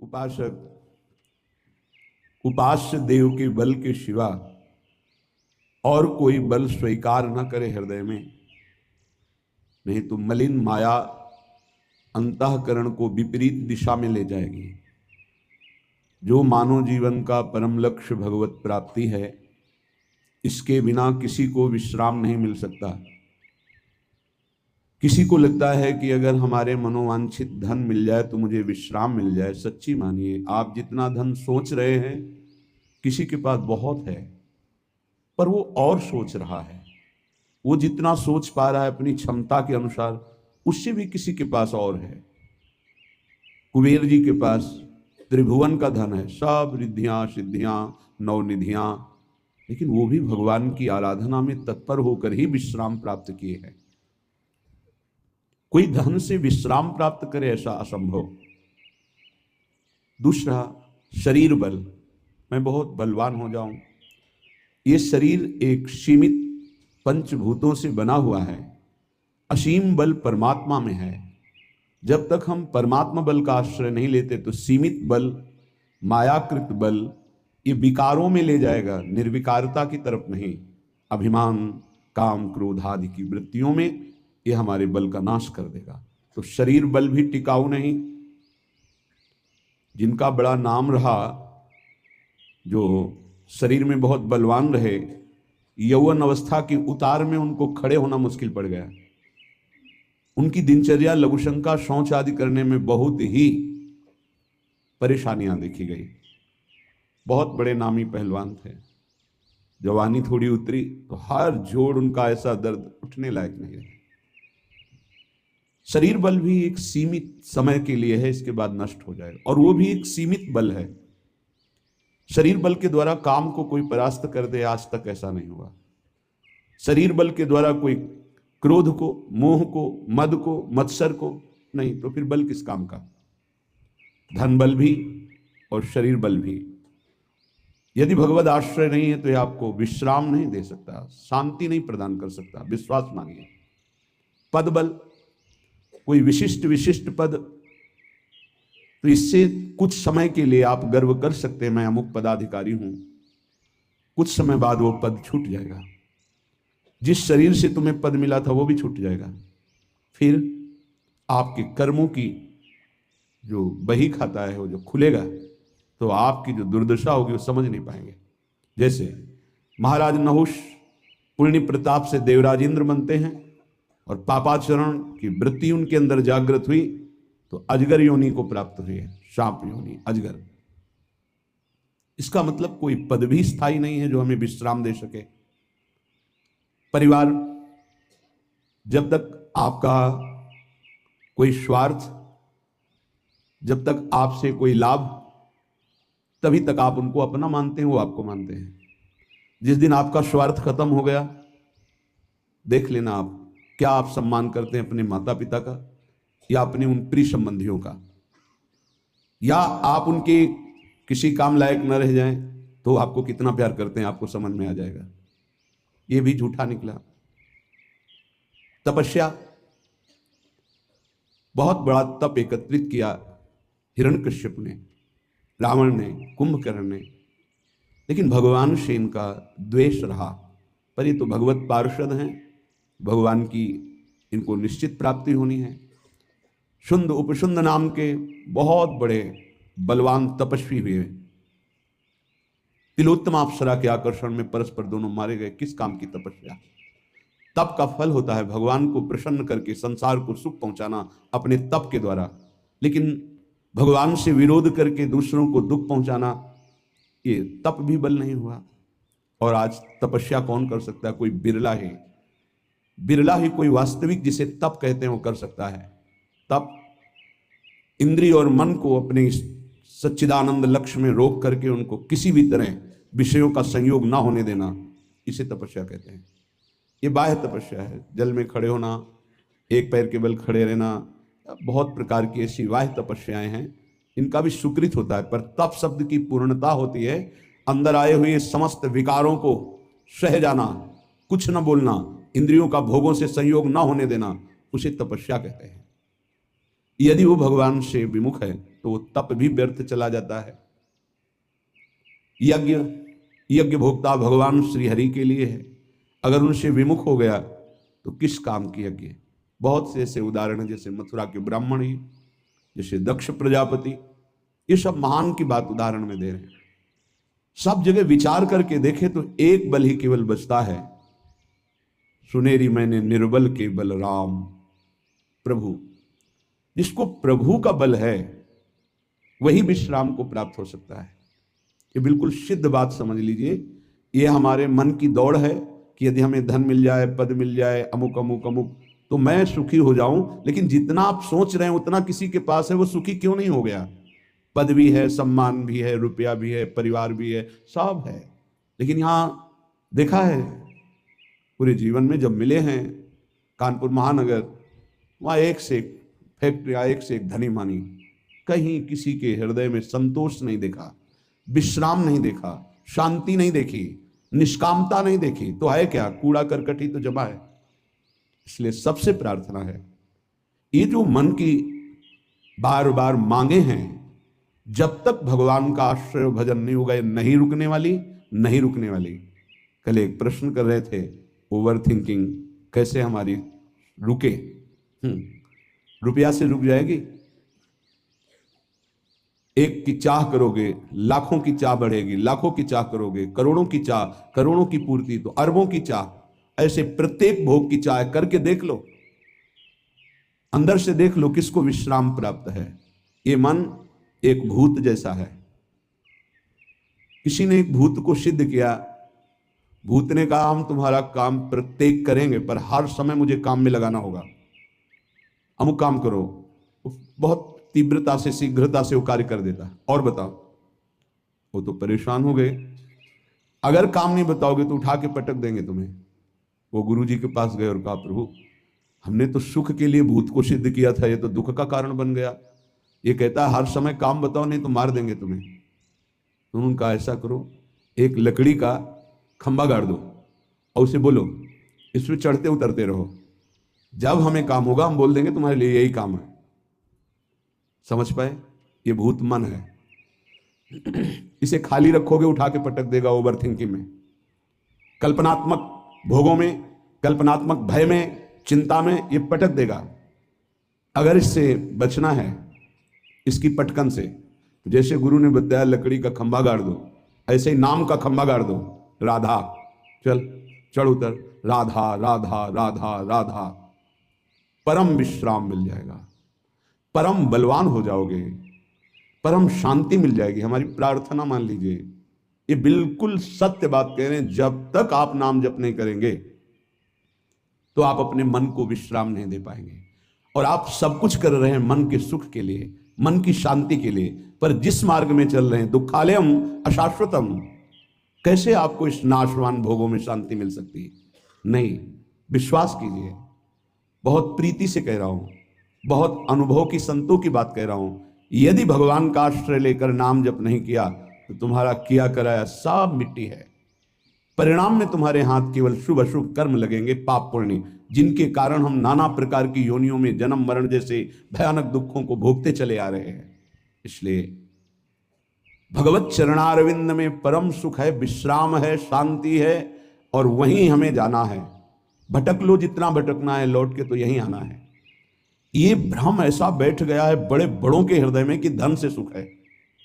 उपासक उपास्य देव के बल के सिवा और कोई बल स्वीकार न करे हृदय में, नहीं तो मलिन माया अंतःकरण को विपरीत दिशा में ले जाएगी। जो मानव जीवन का परम लक्ष्य भगवत प्राप्ति है, इसके बिना किसी को विश्राम नहीं मिल सकता। किसी को लगता है कि अगर हमारे मनोवांछित धन मिल जाए तो मुझे विश्राम मिल जाए। सच्ची मानिए, आप जितना धन सोच रहे हैं किसी के पास बहुत है, पर वो और सोच रहा है। वो जितना सोच पा रहा है अपनी क्षमता के अनुसार, उससे भी किसी के पास और है। कुबेर जी के पास त्रिभुवन का धन है, सब रिद्धियां सिद्धियां नवनिधियां, लेकिन वो भी भगवान की आराधना में तत्पर होकर ही विश्राम प्राप्त किए हैं। कोई धन से विश्राम प्राप्त करे ऐसा असंभव। दूसरा, शरीर बल। मैं बहुत बलवान हो जाऊं। ये शरीर एक सीमित पंचभूतों से बना हुआ है। असीम बल परमात्मा में है। जब तक हम परमात्मा बल का आश्रय नहीं लेते तो सीमित बल, मायाकृत बल, ये विकारों में ले जाएगा, निर्विकारता की तरफ नहीं। अभिमान, काम, क्रोध आदि की वृत्तियों में ये हमारे बल का नाश कर देगा। तो शरीर बल भी टिकाऊ नहीं। जिनका बड़ा नाम रहा, जो शरीर में बहुत बलवान रहे, यौवन अवस्था की उतार में उनको खड़े होना मुश्किल पड़ गया। उनकी दिनचर्या लघुशंका, शौच आदि करने में बहुत ही परेशानियां देखी गई। बहुत बड़े नामी पहलवान थे। जवानी थोड़ी उतरी तो हर जोड़ उनका ऐसा दर्द, उठने लायक नहीं रहे। शरीर बल भी एक सीमित समय के लिए है, इसके बाद नष्ट हो जाएगा, और वो भी एक सीमित बल है। शरीर बल के द्वारा काम को कोई परास्त कर दे, आज तक ऐसा नहीं हुआ। शरीर बल के द्वारा कोई क्रोध को, मोह को, मद को, मत्सर को नहीं, तो फिर बल किस काम का। धन बल भी और शरीर बल भी यदि भगवद आश्रय नहीं है तो यह आपको विश्राम नहीं दे सकता, शांति नहीं प्रदान कर सकता। विश्वास मानिए। पद बल, कोई विशिष्ट पद, तो इससे कुछ समय के लिए आप गर्व कर सकते हैं, मैं अमुक पदाधिकारी हूं। कुछ समय बाद वो पद छूट जाएगा। जिस शरीर से तुम्हें पद मिला था वो भी छूट जाएगा। फिर आपके कर्मों की जो बही खाता है, वो जो खुलेगा, तो आपकी जो दुर्दशा होगी वो समझ नहीं पाएंगे। जैसे महाराज नहुष पुण्य प्रताप से देवराज इंद्र बनते हैं, और पापाचरण की वृत्ति उनके अंदर जागृत हुई तो अजगर योनि को प्राप्त हुई है। सांप योनि, अजगर। इसका मतलब कोई पद भी स्थायी नहीं है जो हमें विश्राम दे सके। परिवार, जब तक आपका कोई स्वार्थ, जब तक आपसे कोई लाभ, तभी तक आप उनको अपना मानते हैं, वो आपको मानते हैं। जिस दिन आपका स्वार्थ खत्म हो गया, देख लेना आप क्या आप सम्मान करते हैं अपने माता पिता का, या अपने उन प्रिय संबंधियों का, या आप उनके किसी काम लायक न रह जाएं तो आपको कितना प्यार करते हैं, आपको समझ में आ जाएगा। ये भी झूठा निकला। तपस्या, बहुत बड़ा तप एकत्रित किया हिरण्यकश्यप ने, रावण ने, कुंभकर्ण ने, लेकिन भगवान से इनका द्वेष रहा। पर ये तो भगवत पार्षद हैं, भगवान की इनको निश्चित प्राप्ति होनी है। शुंद उपशुंद नाम के बहुत बड़े बलवान तपस्वी हुए। तिलोत्तम अप्सरा के आकर्षण में परस्पर दोनों मारे गए। किस काम की तपस्या। तप का फल होता है भगवान को प्रसन्न करके संसार को सुख पहुंचाना अपने तप के द्वारा, लेकिन भगवान से विरोध करके दूसरों को दुख पहुंचाना, ये तप भी बल नहीं हुआ। और आज तपस्या कौन कर सकता है? कोई बिरला ही कोई वास्तविक जिसे तप कहते हैं वो कर सकता है। तप इंद्रिय और मन को अपने सच्चिदानंद लक्ष्य में रोक करके उनको किसी भी तरह विषयों का संयोग ना होने देना, इसे तपस्या कहते हैं। ये बाह्य तपस्या है। जल में खड़े होना, एक पैर के बल खड़े रहना, बहुत प्रकार की ऐसी बाह्य तपस्याएं हैं, इनका भी सुकृत होता है। पर तप शब्द की पूर्णता होती है अंदर आए हुए समस्त विकारों को सह जाना, कुछ न बोलना, इंद्रियों का भोगों से संयोग न होने देना, उसे तपस्या कहते हैं। यदि वो भगवान से विमुख है तो वो तप भी व्यर्थ चला जाता है। यज्ञ यज्ञ भोक्ता भगवान श्री हरि के लिए है, अगर उनसे विमुख हो गया तो किस काम की यज्ञ। बहुत से ऐसे उदाहरण हैं, जैसे मथुरा के ब्राह्मण ही, जैसे दक्ष प्रजापति, ये सब महान की बात उदाहरण में दे रहे हैं। सब जगह विचार करके देखे तो एक बल ही केवल बचता है, सुनेरी मैंने निर्बल के बल राम, प्रभु। जिसको प्रभु का बल है वही विश्राम को प्राप्त हो सकता है। ये बिल्कुल सिद्ध बात समझ लीजिए। ये हमारे मन की दौड़ है कि यदि हमें धन मिल जाए, पद मिल जाए, अमुक अमुक अमुक, तो मैं सुखी हो जाऊं। लेकिन जितना आप सोच रहे हैं उतना किसी के पास है, वो सुखी क्यों नहीं हो गया। पद भी है, सम्मान भी है, रुपया भी है, परिवार भी है, सब है। लेकिन यहां देखा है पूरे जीवन में जब मिले हैं कानपुर महानगर, वहां एक से एक फैक्ट्रियां, एक से एक धनी मानी, कहीं किसी के हृदय में संतोष नहीं देखा, विश्राम नहीं देखा, शांति नहीं देखी, निष्कामता नहीं देखी। तो है क्या, कूड़ा करकट ही तो जमा है। इसलिए सबसे प्रार्थना है, ये जो मन की बार बार मांगे हैं, जब तक भगवान का आश्रय भजन नहीं होगा, ये नहीं रुकने वाली, नहीं रुकने वाली। कल एक प्रश्न कर रहे थे, ओवर थिंकिंग कैसे हमारी रुके। रुपया से रुक जाएगी। एक की चाह करोगे, लाखों की चाह बढ़ेगी, लाखों की चाह करोगे, करोड़ों की चाह, करोड़ों की पूर्ति, तो अरबों की चाह। ऐसे प्रत्येक भोग की चाह करके देख लो, अंदर से देख लो किसको विश्राम प्राप्त है। ये मन एक भूत जैसा है। किसी ने एक भूत को सिद्ध किया, भूत ने कहा हम तुम्हारा काम प्रत्येक करेंगे, पर हर समय मुझे काम में लगाना होगा, अमुक काम करो। बहुत तीव्रता से, शीघ्रता से वो कार्य कर देता है। और बताओ, वो तो परेशान हो गए। अगर काम नहीं बताओगे तो उठा के पटक देंगे तुम्हें। वो गुरु जी के पास गए और कहा प्रभु हमने तो सुख के लिए भूत को सिद्ध किया था, ये तो दुख का कारण बन गया। ये कहता है हर समय काम बताओ नहीं तो मार देंगे तुम्हें। तो उन्होंने कहा ऐसा करो, एक लकड़ी का खंबा गाड़ दो और उसे बोलो इसमें चढ़ते उतरते रहो, जब हमें काम होगा हम बोल देंगे तुम्हारे लिए यही काम है। समझ पाए, ये भूत मन है। इसे खाली रखोगे उठा के पटक देगा ओवर थिंकिंग में, कल्पनात्मक भोगों में, कल्पनात्मक भय में, चिंता में, ये पटक देगा। अगर इससे बचना है, इसकी पटकन से, जैसे गुरु ने बताया लकड़ी का खंबा गाड़ दो, ऐसे ही नाम का खंबा गाड़ दो। राधा, चल चढ़ उतर, राधा राधा राधा राधा, परम विश्राम मिल जाएगा, परम बलवान हो जाओगे, परम शांति मिल जाएगी। हमारी प्रार्थना मान लीजिए, ये बिल्कुल सत्य बात कह रहे हैं। जब तक आप नाम जप नहीं करेंगे तो आप अपने मन को विश्राम नहीं दे पाएंगे। और आप सब कुछ कर रहे हैं मन के सुख के लिए, मन की शांति के लिए, पर जिस मार्ग में चल रहे हैं दुखालयम अशाश्वतम, कैसे आपको इस नाशवान भोगों में शांति मिल सकती है? नहीं, विश्वास कीजिए। बहुत प्रीति से कह रहा हूं, बहुत अनुभव की, संतों की बात कह रहा हूं। यदि भगवान का आश्रय लेकर नाम जप नहीं किया तो तुम्हारा किया कराया सब मिट्टी है। परिणाम में तुम्हारे हाथ केवल शुभ अशुभ कर्म लगेंगे, पाप पुण्य, जिनके कारण हम नाना प्रकार की योनियों में जन्म मरण जैसे भयानक दुखों को भोगते चले आ रहे हैं। इसलिए भगवत चरणारविंद में परम सुख है, विश्राम है, शांति है, और वहीं हमें जाना है। भटक लो जितना भटकना है, लौट के तो यहीं आना है। ये भ्रम ऐसा बैठ गया है बड़े बड़ों के हृदय में कि धन से सुख है।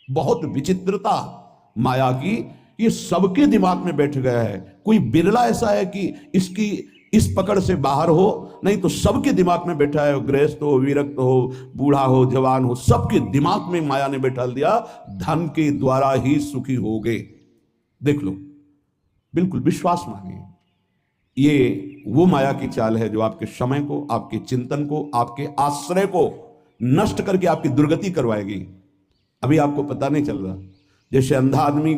बहुत विचित्रता माया की, ये सबके दिमाग में बैठ गया है। कोई बिरला ऐसा है कि इसकी इस पकड़ से बाहर हो, नहीं तो सबके दिमाग में बैठा है। गृहस्थ हो, विरक्त हो, बूढ़ा हो, जवान हो, सबके दिमाग में माया ने बैठा दिया धन के द्वारा ही सुखी होगे। देख लो, बिल्कुल विश्वास मानिए। ये वो माया की चाल है जो आपके समय को, आपके चिंतन को, आपके आश्रय को नष्ट करके आपकी दुर्गति करवाएगी। अभी आपको पता नहीं चल रहा। जैसे अंधा आदमी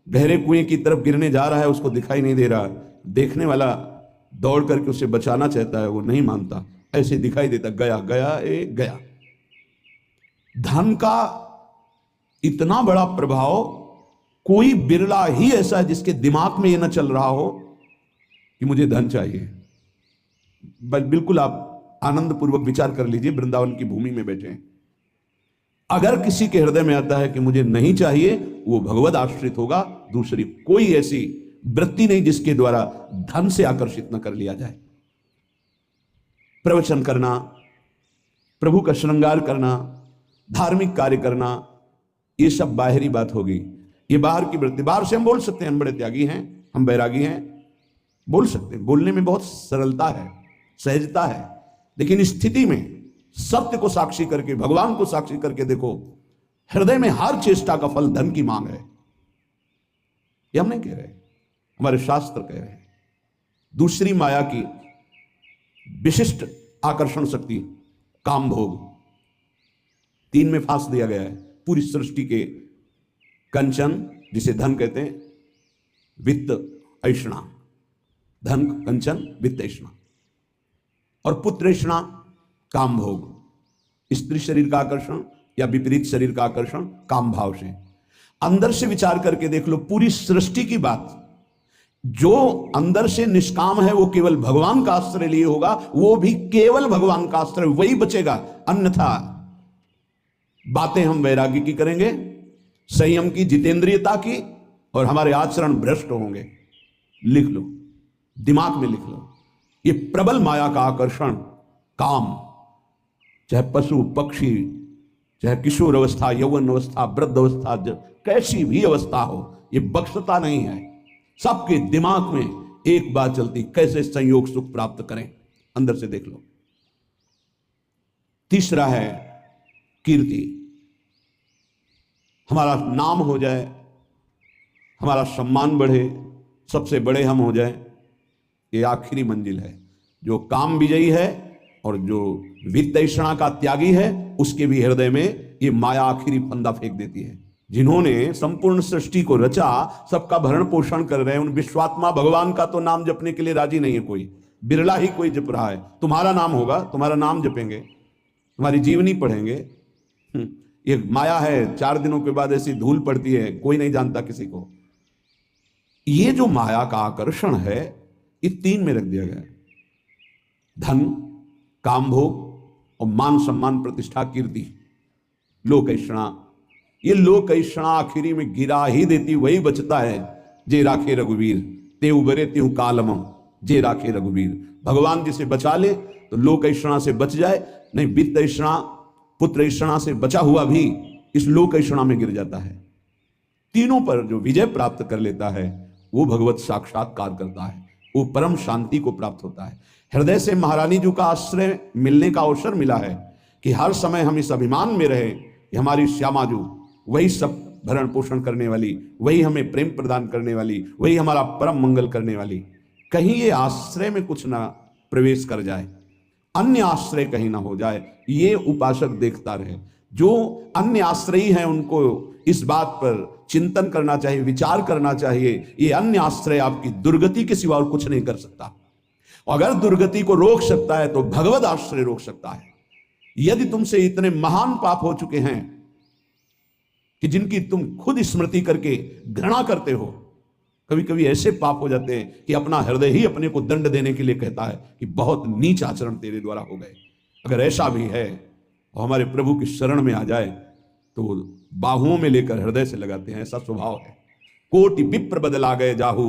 गहरे कुएं की तरफ गिरने जा रहा है, उसको दिखाई नहीं दे रहा, देखने वाला दौड़ करके उसे बचाना चाहता है, वो नहीं मानता, ऐसे दिखाई देता, गया गया ए गया। धन का इतना बड़ा प्रभाव, कोई बिरला ही ऐसा है जिसके दिमाग में ये न चल रहा हो कि मुझे धन चाहिए। बिल्कुल आप आनंद पूर्वक विचार कर लीजिए, वृंदावन की भूमि में बैठे हैं, अगर किसी के हृदय में आता है कि मुझे नहीं चाहिए, वो भगवद आश्रित होगा, दूसरी कोई ऐसी वृत्ति नहीं जिसके द्वारा धन से आकर्षित न कर लिया जाए। प्रवचन करना, प्रभु का श्रृंगार करना, धार्मिक कार्य करना, ये सब बाहरी बात होगी, ये बाहर की वृत्ति। बाहर से हम बोल सकते हैं हम बड़े त्यागी हैं, हम बैरागी हैं, बोल सकते हैं, बोलने में बहुत सरलता है, सहजता है, लेकिन स्थिति में सत्य को साक्षी करके, भगवान को साक्षी करके देखो, हृदय में हर चेष्टा का फल धन की मांग है। ये हम नहीं कह रहे, हमारे शास्त्र कह रहे हैं। दूसरी माया की विशिष्ट आकर्षण शक्ति काम भोग, 3 में फांस दिया गया है। पूरी सृष्टि के कंचन, जिसे धन कहते हैं, वित्त ऐषणा, धन कंचन वित्त ऐषणा, और पुत्र ऐषणा काम भोग, स्त्री शरीर का आकर्षण या विपरीत शरीर का आकर्षण काम भाव से। अंदर से विचार करके देख लो, पूरी सृष्टि की बात, जो अंदर से निष्काम है वो केवल भगवान का आश्रय लिए होगा, वो भी केवल भगवान का आश्रय, वही बचेगा। अन्यथा बातें हम वैरागी की करेंगे, संयम की, जितेंद्रियता की, और हमारे आचरण भ्रष्ट होंगे। लिख लो, दिमाग में लिख लो, ये प्रबल माया का आकर्षण काम, चाहे पशु पक्षी, चाहे किशोर अवस्था, यौवन अवस्था, वृद्ध अवस्था, कैसी भी अवस्था हो, ये बख्शता नहीं है। सबके दिमाग में एक बात चलती, कैसे संयोग सुख प्राप्त करें, अंदर से देख लो। तीसरा है कीर्ति, हमारा नाम हो जाए, हमारा सम्मान बढ़े, सबसे बड़े हम हो जाए, ये आखिरी मंजिल है। जो काम विजयी है और जो वित्त ऐषणा का त्यागी है, उसके भी हृदय में ये माया आखिरी फंदा फेंक देती है। जिन्होंने संपूर्ण सृष्टि को रचा, सबका भरण पोषण कर रहे हैं, उन विश्वात्मा भगवान का तो नाम जपने के लिए राजी नहीं है कोई, बिरला ही कोई जप रहा है। तुम्हारा नाम होगा, तुम्हारा नाम जपेंगे, तुम्हारी जीवनी पढ़ेंगे। ये माया है, 4 दिनों के बाद ऐसी धूल पड़ती है, कोई नहीं जानता किसी को। ये जो माया का आकर्षण है, ये 3 में रख दिया गया, धन, काम भोग और मान सम्मान प्रतिष्ठा कीर्ति, लोक ऐषणा। ये लोक ऐषणा आखिरी में गिरा ही देती, वही बचता है। जे राखे रघुवीर ते उबरे त्यू कालम, जे राखे रघुवीर। भगवान जिसे बचा ले तो लोक ऐषणा से बच जाए, नहीं वित्त ऐषणा, पुत्र ऐषणा से बचा हुआ भी इस लोक ऐषणा में गिर जाता है। तीनों पर जो विजय प्राप्त कर लेता है, वो भगवत साक्षात्कार करता है, वो परम शांति को प्राप्त होता है। हृदय से महारानी जी का आश्रय मिलने का अवसर मिला है कि हर समय हम इस अभिमान में रहे कि हमारी श्यामा जी वही सब भरण पोषण करने वाली, वही हमें प्रेम प्रदान करने वाली, वही हमारा परम मंगल करने वाली। कहीं ये आश्रय में कुछ ना प्रवेश कर जाए, अन्य आश्रय कहीं ना हो जाए, ये उपासक देखता रहे। जो अन्य आश्रयी हैं उनको इस बात पर चिंतन करना चाहिए, विचार करना चाहिए, ये अन्य आश्रय आपकी दुर्गति के सिवा और कुछ नहीं कर सकता। अगर दुर्गति को रोक सकता है तो भगवद आश्रय रोक सकता है। यदि तुमसे इतने महान पाप हो चुके हैं कि जिनकी तुम खुद स्मृति करके घृणा करते हो, कभी कभी ऐसे पाप हो जाते हैं कि अपना हृदय ही अपने को दंड देने के लिए कहता है कि बहुत नीच आचरण तेरे द्वारा हो गए। अगर ऐसा भी है और हमारे प्रभु की शरण में आ जाए तो बाहुओं में लेकर हृदय से लगाते हैं, ऐसा स्वभाव है। कोटि विप्र बदला गए जाहू,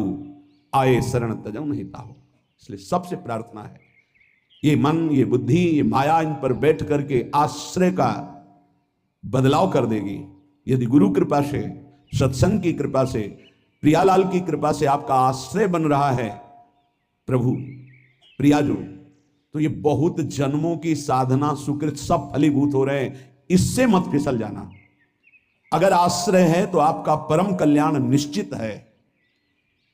आए शरण तजऊ नहीं ताहू। इसलिए सबसे प्रार्थना है, ये मन, ये बुद्धि, ये माया इन पर बैठ करके आश्रय का बदलाव कर देगी। यदि गुरु कृपा से, सत्संग की कृपा से, प्रियालाल की कृपा से आपका आश्रय बन रहा है प्रभु प्रियाजू, तो ये बहुत जन्मों की साधना सुकृत सब फलीभूत हो रहे हैं। इससे मत फिसल जाना। अगर आश्रय है तो आपका परम कल्याण निश्चित है।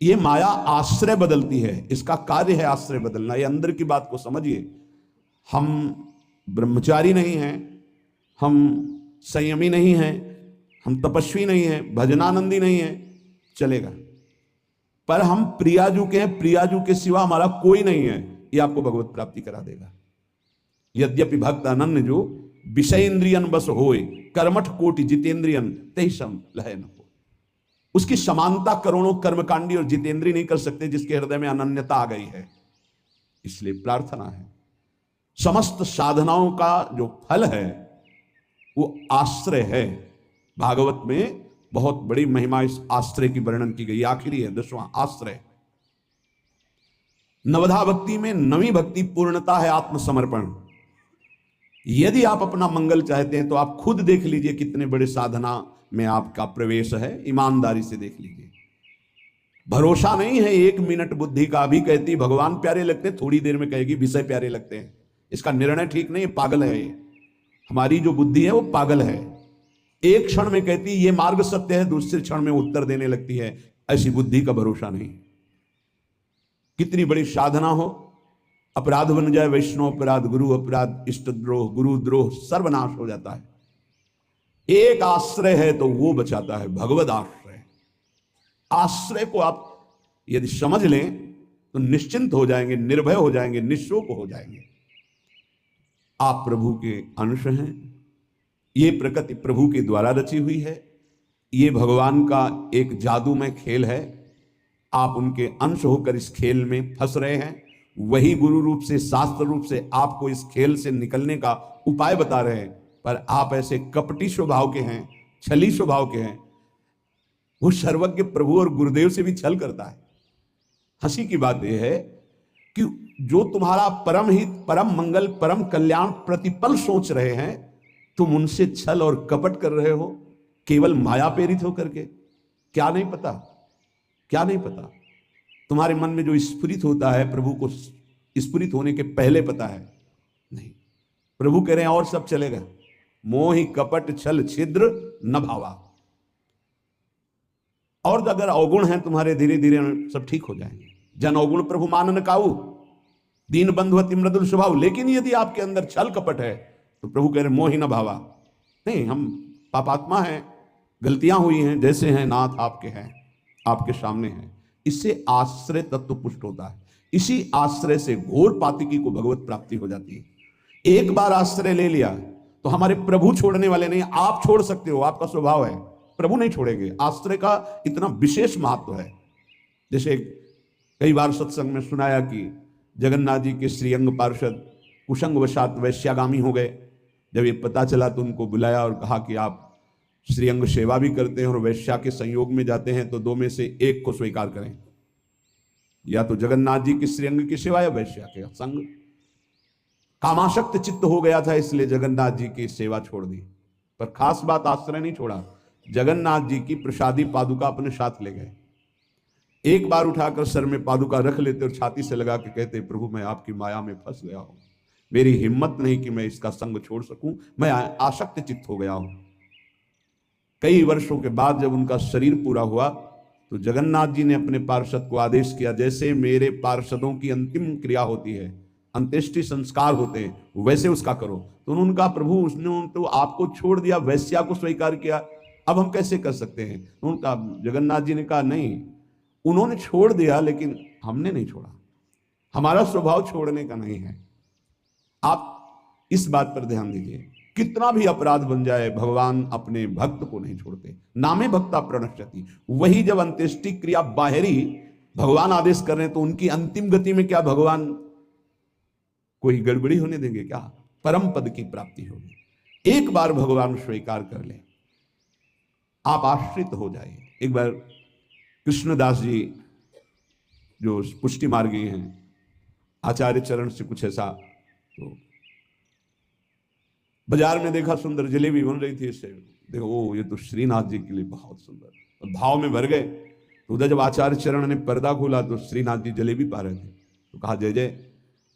ये माया आश्रय बदलती है, इसका कार्य है आश्रय बदलना। ये अंदर की बात को समझिए। हम ब्रह्मचारी नहीं हैं, हम संयमी नहीं हैं, हम तपस्वी नहीं हैं, भजनानंदी नहीं हैं, चलेगा। पर हम प्रियाजू के हैं, प्रियाजू के सिवा हमारा कोई नहीं है, ये आपको भगवत प्राप्ति करा देगा। यद्यपि भक्त अनन्य जो विषय इंद्रियन बस होए, कर्मठ कोटि जितेंद्रियन तहि सम लय न हो। उसकी समानता करोड़ों कर्मकांडी और जितेंद्री नहीं कर सकते जिसके हृदय में अनन्यता आ गई है। इसलिए प्रार्थना है, समस्त साधनाओं का जो फल है वो आश्रय है। भागवत में बहुत बड़ी महिमा इस आश्रय की वर्णन की गई। आखिरी है 10वां आश्रय। नवधा भक्ति में 9वीं भक्ति पूर्णता है आत्मसमर्पण। यदि आप अपना मंगल चाहते हैं तो आप खुद देख लीजिए कितने बड़े साधना में आपका प्रवेश है, ईमानदारी से देख लीजिए। भरोसा नहीं है 1 मिनट बुद्धि का। भी कहती भगवान प्यारे लगते हैं, थोड़ी देर में कहेगी विषय प्यारे लगते हैं। इसका निर्णय ठीक नहीं, पागल है ये। हमारी जो बुद्धि है वो पागल है। एक क्षण में कहती ये मार्ग सत्य है, दूसरे क्षण में उत्तर देने लगती है। ऐसी बुद्धि का भरोसा नहीं। कितनी बड़ी साधना हो, अपराध बन जाए, वैष्णव अपराध, गुरु अपराध, इष्ट द्रोह, गुरु द्रोह, सर्वनाश हो जाता है। एक आश्रय है तो वो बचाता है, भगवद आश्रय। आश्रय को आप यदि समझ लें तो निश्चिंत हो जाएंगे, निर्भय हो जाएंगे, निःशोक हो जाएंगे। आप प्रभु के अंश हैं। ये प्रकृति प्रभु के द्वारा रची हुई है। ये भगवान का एक जादूमय खेल है। आप उनके अंश होकर इस खेल में फंस रहे हैं। वही गुरु रूप से, शास्त्र रूप से आपको इस खेल से निकलने का उपाय बता रहे हैं, पर आप ऐसे कपटी स्वभाव के हैं, छली स्वभाव के हैं। वो सर्वज्ञ प्रभु और गुरुदेव से भी छल करता है। हंसी की बात यह है कि जो तुम्हारा परम हित, परम मंगल, परम कल्याण प्रतिपल सोच रहे हैं, तुम उनसे छल और कपट कर रहे हो, केवल माया प्रेरित होकर के। क्या नहीं पता, क्या नहीं पता। तुम्हारे मन में जो स्फुरित होता है प्रभु को स्फुरित होने के पहले पता है नहीं। प्रभु कह रहे हैं और सब चलेगा। मोहि कपट छल छिद्र न भावा। और अगर अवगुण है तुम्हारे, धीरे धीरे सब ठीक हो जाएंगे। जन अवगुण प्रभु मानन काऊ, दीन बंधु अति मृदुल स्वभाव। लेकिन यदि आपके अंदर छल कपट है तो प्रभु कह रहे मोहि न भावा। नहीं, हम पापात्मा हैं, गलतियां हुई हैं, जैसे हैं नाथ आपके हैं, आपके सामने हैं। इससे आश्रय तत्व पुष्ट होता है। इसी आश्रय से घोर पातिकी को भगवत प्राप्ति हो जाती है। एक बार आश्रय ले लिया तो हमारे प्रभु छोड़ने वाले नहीं। आप छोड़ सकते हो, आपका स्वभाव है, प्रभु नहीं छोड़ेंगे। आश्रय का इतना विशेष महत्व है। जैसे कई बार सत्संग में सुनाया कि जगन्नाथ जी के श्रीअंग पार्षद कुसंग वशात वैश्यागामी हो गए। जब ये पता चला तो उनको बुलाया और कहा कि आप श्रीअंग सेवा भी करते हैं और वैश्या के संयोग में जाते हैं, तो 2 में से एक को स्वीकार करें, या तो जगन्नाथ जी के श्रीअंग की सेवा या वैश्या के संग। कामाशक्त चित्त हो गया था, इसलिए जगन्नाथ जी की सेवा छोड़ दी। पर खास बात, आश्रय नहीं छोड़ा। जगन्नाथ जी की प्रसादी पादुका अपने साथ ले गए। एक बार उठाकर सर में पादुका रख लेते और छाती से लगा के कहते, प्रभु मैं आपकी माया में फंस गया हूं, मेरी हिम्मत नहीं कि मैं इसका संग छोड़ सकूं, मैं आसक्त चित्त हो गया हूं। कई वर्षों के बाद जब उनका शरीर पूरा हुआ तो जगन्नाथ जी ने अपने पार्षद को आदेश किया, जैसे मेरे पार्षदों की अंतिम क्रिया होती है, अंत्येष्टि संस्कार होते हैं, वैसे उसका करो। तो उन्होंने कहा, प्रभु उसने तो आपको छोड़ दिया, वैश्या को स्वीकार किया, अब हम कैसे कर सकते हैं? उनका जगन्नाथ जी ने कहा, नहीं, उन्होंने छोड़ दिया लेकिन हमने नहीं छोड़ा। हमारा स्वभाव छोड़ने का नहीं है। आप इस बात पर ध्यान दीजिए। कितना भी अपराध बन जाए, भगवान अपने भक्त को नहीं छोड़ते। नामे भक्ता प्रणश्यति। वही जब अंत्येष्टि क्रिया बाहरी भगवान आदेश कर रहे हैं तो उनकी अंतिम गति में क्या भगवान कोई गड़बड़ी होने देंगे क्या? परम पद की प्राप्ति होगी। एक बार भगवान स्वीकार कर ले, आप आश्रित हो जाइए। एक बार कृष्णदास जी जो पुष्टि मार्गी हैं, आचार्य चरण से कुछ ऐसा, तो बाजार में देखा सुंदर जलेबी बन रही थी, इससे देखो ओ ये तो श्रीनाथ जी के लिए बहुत सुंदर, भाव में भर गए। तो उधर जब आचार्य चरण ने पर्दा खोला तो श्रीनाथ जी जलेबी पा रहे थे। तो कहा, जय जय,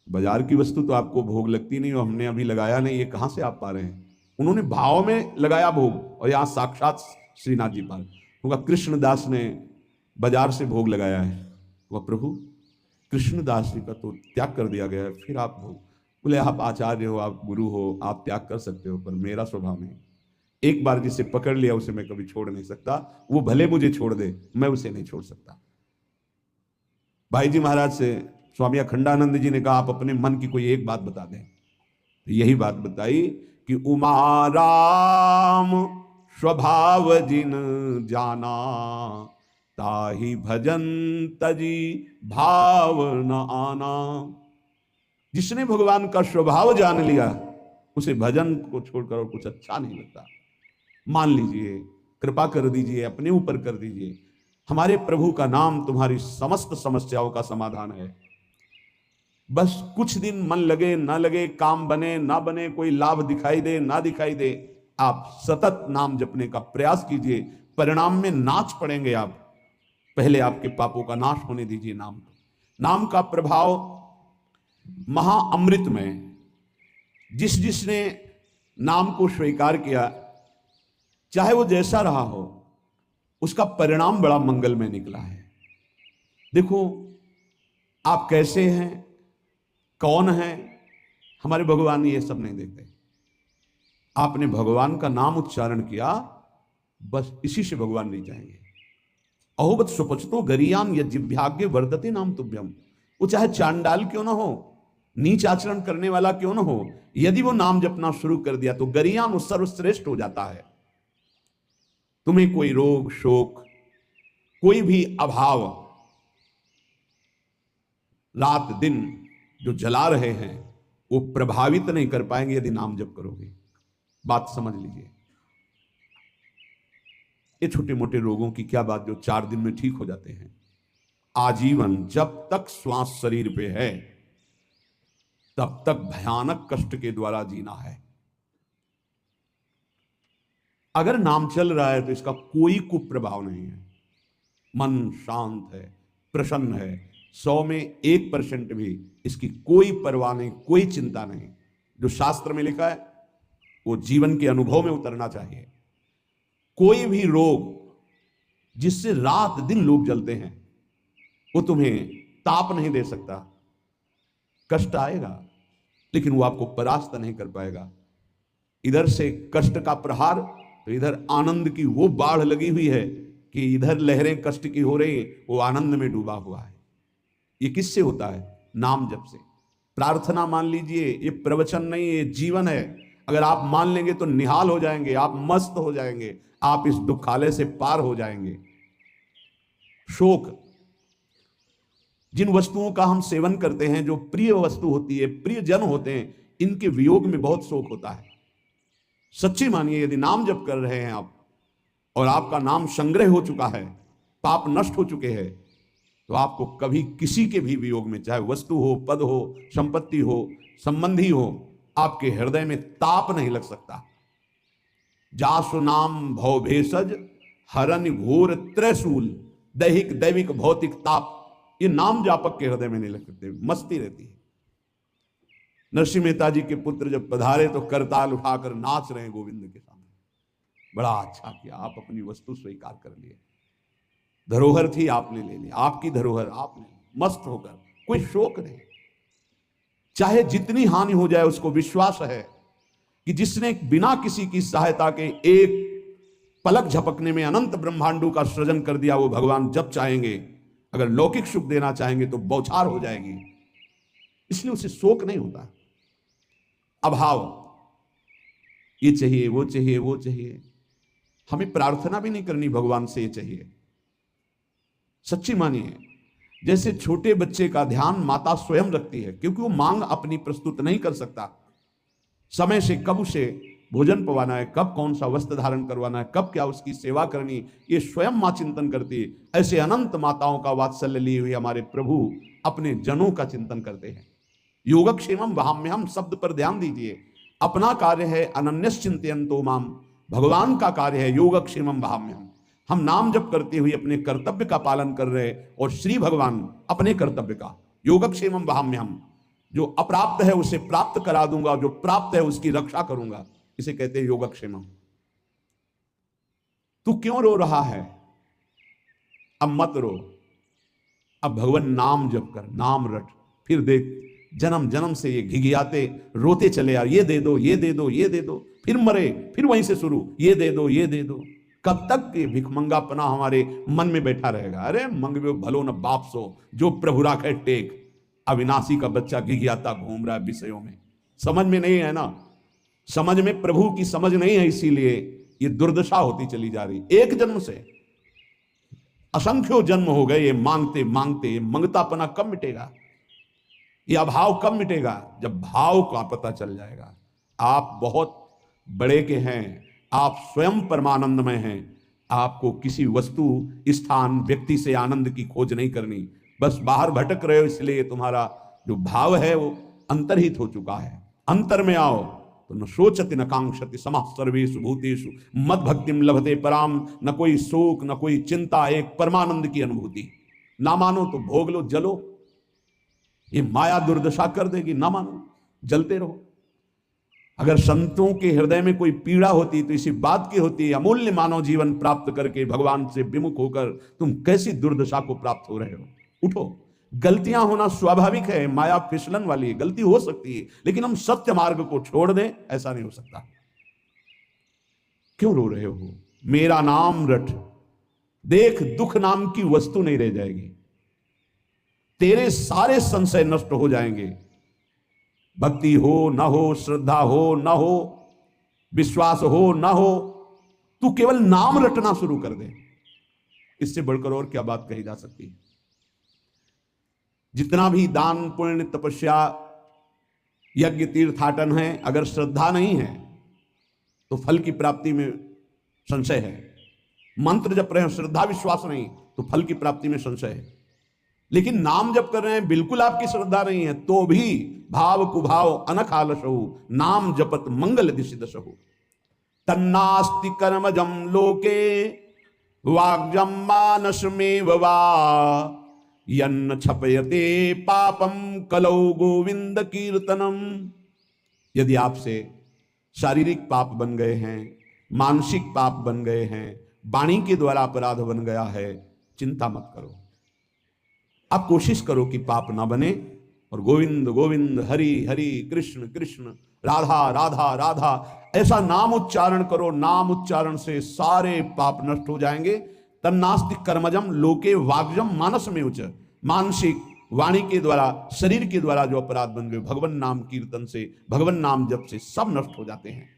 बाजार की वस्तु तो आपको भोग लगती नहीं, और हमने अभी लगाया नहीं, ये कहाँ से आप पा रहे हैं? उन्होंने भाव में लगाया भोग और यहाँ साक्षात श्रीनाथ जी पा रहे। होगा कृष्णदास ने बाजार से भोग लगाया है। वह प्रभु कृष्णदास जी का तो त्याग कर दिया गया है, फिर आप भोग? बोले, आप आचार्य हो, आप गुरु हो, आप त्याग कर सकते हो, पर मेरा स्वभाव नहीं। एक बार जिसे पकड़ लिया उसे मैं कभी छोड़ नहीं सकता। वो भले मुझे छोड़ दे, मैं उसे नहीं छोड़ सकता। भाई जी महाराज से स्वामी अखंडानंद जी ने कहा, आप अपने मन की कोई एक बात बता दें। तो यही बात बताई कि उमा राम स्वभाव जिन जाना, ताहि भजन तजी भाव न आना। जिसने भगवान का स्वभाव जान लिया उसे भजन को छोड़कर और कुछ अच्छा नहीं लगता। मान लीजिए, कृपा कर दीजिए, अपने ऊपर कर दीजिए, हमारे प्रभु का नाम तुम्हारी समस्त समस्याओं का समाधान है। बस कुछ दिन मन लगे ना लगे, काम बने ना बने, कोई लाभ दिखाई दे ना दिखाई दे, आप सतत नाम जपने का प्रयास कीजिए। परिणाम में नाच पड़ेंगे आप। पहले आपके पापों का नाश होने दीजिए। नाम का प्रभाव महाअमृत में, जिसने नाम को स्वीकार किया, चाहे वो जैसा रहा हो, उसका परिणाम बड़ा मंगलमय निकला है। देखो, आप कैसे हैं, कौन है, हमारे भगवान ये सब नहीं देखते। आपने भगवान का नाम उच्चारण किया, बस इसी से भगवान नहीं चाहेंगे। अहोबत सुपचतो गरियान यज्ञभाग्य वर्धते नाम तुभ्यम। वो चाहे चांडाल क्यों ना हो, नीच आचरण करने वाला क्यों ना हो, यदि वो नाम जपना शुरू कर दिया तो गरियान वो सर्वश्रेष्ठ हो जाता है। तुम्हें कोई रोग शोक, कोई भी अभाव, रात दिन जो जला रहे हैं, वो प्रभावित नहीं कर पाएंगे यदि नाम जप करोगे। बात समझ लीजिए। ये छोटे मोटे रोगों की क्या बात जो 4 दिन में ठीक हो जाते हैं। आजीवन जब तक श्वास शरीर पे है, तब तक भयानक कष्ट के द्वारा जीना है। अगर नाम चल रहा है तो इसका कोई कुप्रभाव नहीं है। मन शांत है, प्रसन्न है, 100 में 1% भी इसकी कोई परवाह नहीं, कोई चिंता नहीं। जो शास्त्र में लिखा है वो जीवन के अनुभव में उतरना चाहिए। कोई भी रोग जिससे रात दिन लोग जलते हैं, वो तुम्हें ताप नहीं दे सकता। कष्ट आएगा लेकिन वो आपको परास्त नहीं कर पाएगा। इधर से कष्ट का प्रहार तो इधर आनंद की वो बाढ़ लगी हुई है कि इधर लहरें कष्ट की हो रही, वो आनंद में डूबा हुआ है। ये किससे होता है? नाम जप से। प्रार्थना मान लीजिए, ये प्रवचन नहीं, ये जीवन है। अगर आप मान लेंगे तो निहाल हो जाएंगे, आप मस्त हो जाएंगे, आप इस दुखालय से पार हो जाएंगे। शोक, जिन वस्तुओं का हम सेवन करते हैं, जो प्रिय वस्तु होती है, प्रिय जन होते हैं, इनके वियोग में बहुत शोक होता है। सच्ची मानिए, यदि नाम जप कर रहे हैं आप और आपका नाम संग्रह हो चुका है, पाप नष्ट हो चुके हैं, तो आपको कभी किसी के भी वियोग में, चाहे वस्तु हो, पद हो, संपत्ति हो, संबंधी हो, आपके हृदय में ताप नहीं लग सकता। जासु नाम भव भेषज हरन घोर त्रैशूल, दैहिक दैविक भौतिक ताप, ये नाम जापक के हृदय में नहीं लग सकते, मस्ती रहती है। नरसिंह मेहता जी के पुत्र जब पधारे तो करताल उठाकर नाच रहे हैं गोविंद के सामने। बड़ा अच्छा किया, आप अपनी वस्तु स्वीकार कर लिए। धरोहर थी, आपने ले ली, आपकी धरोहर आपने मस्त होकर, कोई शोक नहीं। चाहे जितनी हानि हो जाए, उसको विश्वास है कि जिसने बिना किसी की सहायता के एक पलक झपकने में अनंत ब्रह्मांडों का सृजन कर दिया, वो भगवान जब चाहेंगे, अगर लौकिक सुख देना चाहेंगे तो बौछार हो जाएगी। इसलिए उसे शोक नहीं होता। अभाव, ये चाहिए, वो चाहिए, वो चाहिए, हमें प्रार्थना भी नहीं करनी भगवान से ये चाहिए। सच्ची मानिए, जैसे छोटे बच्चे का ध्यान माता स्वयं रखती है, क्योंकि वो मांग अपनी प्रस्तुत नहीं कर सकता। समय से कब उसे भोजन पवाना है, कब कौन सा वस्त्र धारण करवाना है, कब क्या उसकी सेवा करनी, ये स्वयं मां चिंतन करती है। ऐसे अनंत माताओं का वात्सल्य लिए हुए हमारे प्रभु अपने जनों का चिंतन करते हैं। योगक्षेमम वहाम्यहम शब्द पर ध्यान दीजिए। अपना कार्य है अनन्यस चिंतयन्तो माम, भगवान का कार्य है योगक्षेमम वहाम्यहम। हम नाम जप करते हुए अपने कर्तव्य का पालन कर रहे, और श्री भगवान अपने कर्तव्य का, योगक्षेमम वहाम्यहम, जो अप्राप्त है उसे प्राप्त करा दूंगा, जो प्राप्त है उसकी रक्षा करूंगा, इसे कहते हैं योगक्षेमम। तू क्यों रो रहा है? अब मत रो, अब भगवान नाम जप कर, नाम रट। फिर देख, जन्म जन्म से ये घिघियाते रोते चले यार, ये दे दो, ये दे दो, ये दे दो, फिर मरे, फिर वहीं से शुरू, ये दे दो, ये दे दो। कब तक ये भिखमंगापना हमारे मन में बैठा रहेगा? अरे मंगवे भलो न बाप सो, जो प्रभु राखे टेक। अविनाशी का बच्चा घिघियाता घूम रहा है विषयों में, समझ में नहीं है ना, समझ में प्रभु की समझ नहीं है, इसीलिए ये दुर्दशा होती चली जा रही। एक जन्म से असंख्यों जन्म हो गए ये मांगते मांगते। ये मंगतापना कब मिटेगा? ये अभाव कब मिटेगा? जब भाव का पता चल जाएगा। आप बहुत बड़े के हैं, आप स्वयं परमानंदमय हैं। आपको किसी वस्तु, स्थान, व्यक्ति से आनंद की खोज नहीं करनी। बस बाहर भटक रहे हो, इसलिए तुम्हारा जो भाव है वो अंतर्हित हो चुका है। अंतर में आओ तो न शोचति न कांक्षति समः सर्वेषु भूतेषु मद भक्तिम लभते पराम। न कोई शोक न कोई चिंता, एक परमानंद की अनुभूति। ना मानो तो भोग लो, जलो, ये माया दुर्दशा कर देगी। ना मानो, जलते रहो। अगर संतों के हृदय में कोई पीड़ा होती तो इसी बात की होती, अमूल्य मानव जीवन प्राप्त करके भगवान से विमुख होकर तुम कैसी दुर्दशा को प्राप्त हो रहे हो। उठो। गलतियां होना स्वाभाविक है, माया फिसलन वाली है, गलती हो सकती है, लेकिन हम सत्य मार्ग को छोड़ दें, ऐसा नहीं हो सकता। क्यों रो रहे हो? मेरा नाम रट, देख दुख नाम की वस्तु नहीं रह जाएगी, तेरे सारे संशय नष्ट हो जाएंगे। भक्ति हो न हो, श्रद्धा हो न हो, विश्वास हो न हो, तू केवल नाम रटना शुरू कर दे। इससे बढ़कर और क्या बात कही जा सकती है। जितना भी दान पुण्य तपस्या यज्ञ तीर्थाटन है, अगर श्रद्धा नहीं है तो फल की प्राप्ति में संशय है। मंत्र जप रहे हैं, श्रद्धा विश्वास नहीं तो फल की प्राप्ति में संशय है। लेकिन नाम जप कर रहे हैं, बिल्कुल आपकी श्रद्धा नहीं है, तो भी भाव कुभाव अनख आलसहु नाम जपत मंगल दिशि दशहु। तन्नास्ति कर्मजम लोके वाग्जम मानसमेव वा यन्न छपयते पापम कलौ गोविंद कीर्तनम। यदि आपसे शारीरिक पाप बन गए हैं, मानसिक पाप बन गए हैं, वाणी के द्वारा अपराध बन गया है, चिंता मत करो। आप कोशिश करो कि पाप ना बने और गोविंद गोविंद हरि हरि कृष्ण कृष्ण राधा राधा राधा ऐसा नाम उच्चारण करो। नाम उच्चारण से सारे पाप नष्ट हो जाएंगे। तन्नास्ति कर्मजम लोके वाग्जम मानस में उच्च। मानसिक, वाणी के द्वारा, शरीर के द्वारा जो अपराध बन गए, भगवान नाम कीर्तन से, भगवान नाम जप से सब नष्ट हो जाते हैं।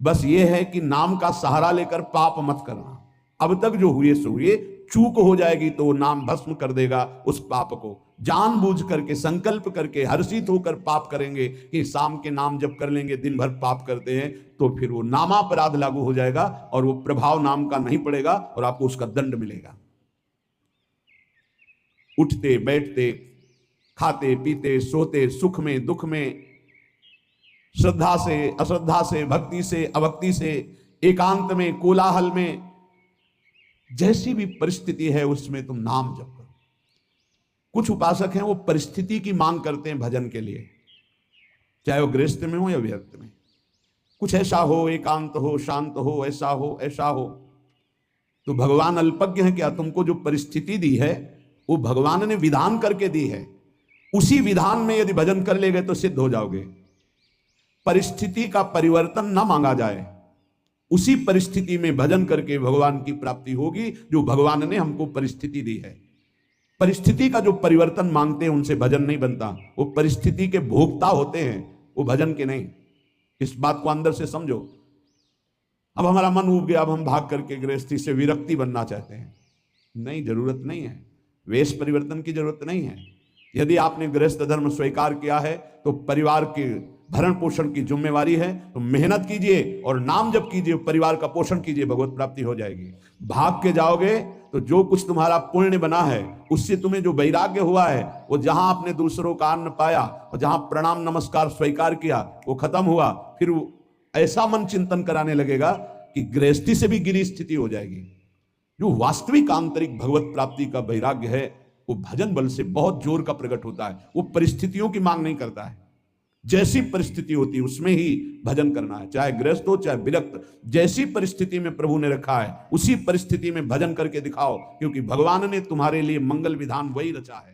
बस ये है कि नाम का सहारा लेकर पाप मत करना। अब तक जो हुए सो हुए, चूक हो जाएगी तो नाम भस्म कर देगा उस पाप को। जानबूझ करके, संकल्प करके, हर्षित होकर पाप करेंगे कि शाम के नाम जप कर लेंगे, दिन भर पाप करते हैं, तो फिर वो नामापराध लागू हो जाएगा और वो प्रभाव नाम का नहीं पड़ेगा और आपको उसका दंड मिलेगा। उठते बैठते, खाते पीते, सोते, सुख में दुख में, श्रद्धा से अश्रद्धा से, भक्ति से अभक्ति से, एकांत में, कोलाहल में, जैसी भी परिस्थिति है उसमें तुम नाम जप करो। कुछ उपासक हैं वो परिस्थिति की मांग करते हैं भजन के लिए, चाहे वो गृहस्थ में हो या व्यर्थ में। कुछ ऐसा हो, एकांत हो, शांत हो, ऐसा हो, ऐसा हो। तो भगवान अल्पज्ञ है क्या? तुमको जो परिस्थिति दी है वो भगवान ने विधान करके दी है। उसी विधान में यदि भजन कर ले गए तो सिद्ध हो जाओगे। परिस्थिति का परिवर्तन ना मांगा जाए, उसी परिस्थिति में भजन करके भगवान की प्राप्ति होगी जो भगवान ने हमको परिस्थिति दी है। परिस्थिति का जो परिवर्तन मांगते हैं उनसे भजन नहीं बनता। वो परिस्थिति के भोक्ता होते हैं, वो भजन के नहीं। इस बात को अंदर से समझो। अब हमारा मन उब गया, अब हम भाग करके गृहस्थी से विरक्ति बनना चाहते हैं। नहीं, जरूरत नहीं है। वेश परिवर्तन की जरूरत नहीं है। यदि आपने गृहस्थ धर्म स्वीकार किया है तो परिवार के भरण पोषण की जिम्मेवारी है, तो मेहनत कीजिए और नाम जप कीजिए, परिवार का पोषण कीजिए, भगवत प्राप्ति हो जाएगी। भाग के जाओगे तो जो कुछ तुम्हारा पुण्य बना है उससे तुम्हें जो वैराग्य हुआ है, वो जहां आपने दूसरों का अन्न पाया और जहां प्रणाम नमस्कार स्वीकार किया वो खत्म हुआ, फिर ऐसा मन चिंतन कराने लगेगा कि गृहस्थी से भी गिरी स्थिति हो जाएगी। जो वास्तविक आंतरिक भगवत प्राप्ति का वैराग्य है वो भजन बल से बहुत जोर का प्रकट होता है। वो परिस्थितियों की मांग नहीं करता है। जैसी परिस्थिति होती है उसमें ही भजन करना है, चाहे गृहस्थ हो चाहे विरक्त। जैसी परिस्थिति में प्रभु ने रखा है उसी परिस्थिति में भजन करके दिखाओ, क्योंकि भगवान ने तुम्हारे लिए मंगल विधान वही रचा है।